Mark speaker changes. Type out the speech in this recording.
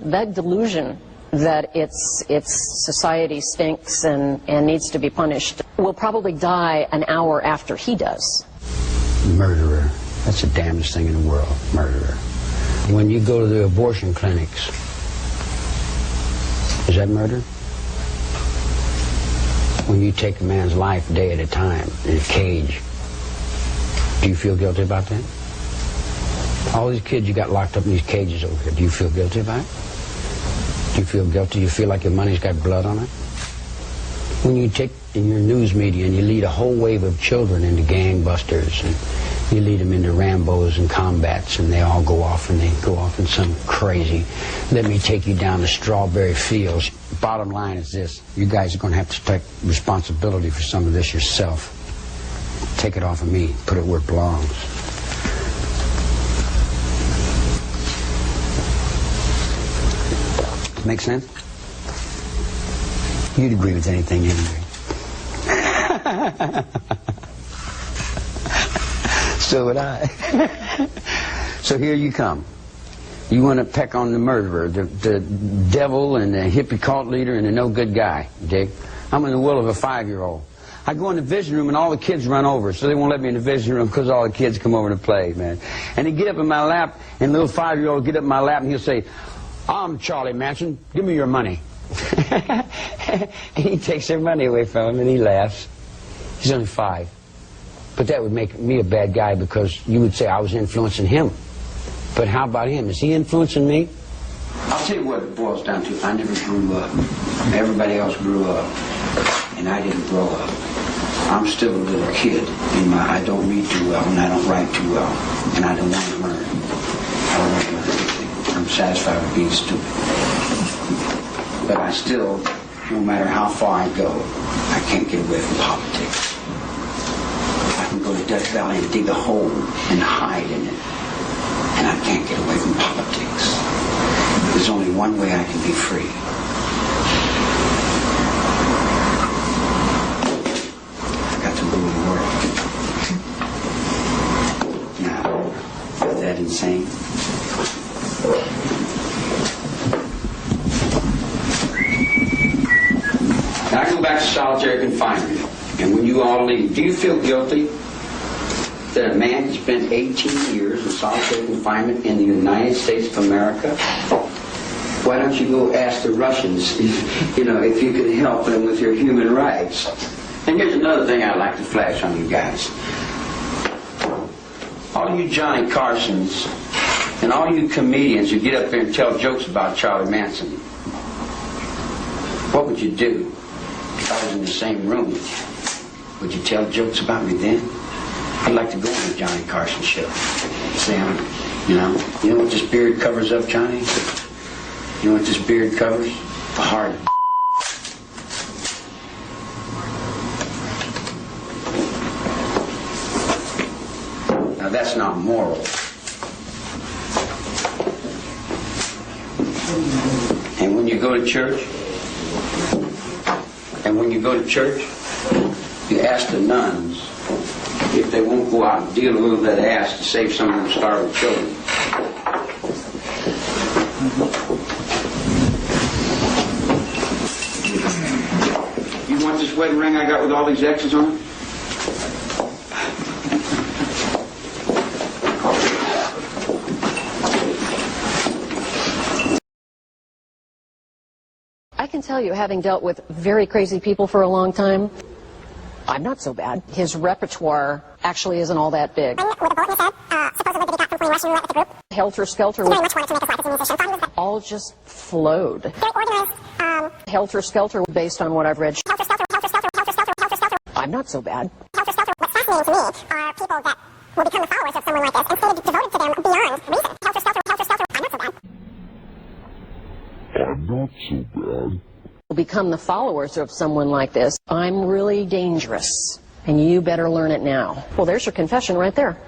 Speaker 1: That delusion that its society stinks and needs to be punished will probably die an hour after he does.
Speaker 2: Murderer. That's the damnedest thing in the world, murderer. When you go to the abortion clinics, is that murder? When you take a man's life a day at a time in a cage, do you feel guilty about that? All these kids you got locked up in these cages over here, do you feel guilty about it? Do you feel guilty? Do you feel like your money's got blood on it? When you take in your news media and you lead a whole wave of children into gangbusters and you lead them into Rambos and combats and they all go off and they go off in some crazy, let me take you down the strawberry fields. Bottom line is this, you guys are going to have to take responsibility for some of this yourself. Take it off of me, put it where it belongs. Make sense? You'd agree with anything anyway. So would I. So here you come. You want to peck on the murderer, the devil and the hippie cult leader and the no good guy, dig? I'm in the will of a 5-year-old. I go in the vision room and all the kids run over, so they won't let me in the vision room because all the kids come over to play, man. And they get up in my lap, and little 5-year-old will get up in my lap and he'll say, I'm Charlie Manson, give me your money. And he takes their money away from him and he laughs. He's only 5. But that would make me a bad guy because you would say I was influencing him. But how about him? Is he influencing me? I'll tell you what it boils down to. I never grew up. Everybody else grew up. And I didn't grow up. I'm still a little kid. I don't read too well and I don't write too well. And I don't want to learn. I don't want to learn anything. I'm satisfied with being stupid. But I still, no matter how far I go, I can't get away from politics. I can go to Death Valley and dig a hole and hide in it. And I can't get away from politics. There's only one way I can be free. I got to rule the world. Now, is that insane? Now I go back to solitary confinement, and when you all leave, do you feel guilty that a man can spend 18 years in solitary confinement in the United States of America? Why don't you go ask the Russians, if you could help them with your human rights? And here's another thing I'd like to flash on you guys. All you Johnny Carsons and all you comedians who get up there and tell jokes about Charlie Manson, what would you do if I was in the same room with you? Would you tell jokes about me then? I'd like to go on the Johnny Carson show. Say, you know what this beard covers up, Johnny? You know what this beard covers? The hard. Now that's not moral. And when you go to church, you ask the nuns if they won't go out and deal a little bit of ass to save some of them starving children. You want this wedding ring I got with all these X's on it?
Speaker 1: I can tell you, having dealt with very crazy people for a long time, I'm not so bad. His repertoire actually isn't all that big. Helter Skelter all just flowed. Helter Skelter based on what I've read. I'm not so bad.
Speaker 3: What's fascinating to me are people that will become the followers of someone like this instead of devoted to them beyond reason. Helter Skelter, I'm not so bad.
Speaker 4: I'm not so bad.
Speaker 1: Become the followers of someone like this. I'm really dangerous, and you better learn it now. Well, there's your confession right there.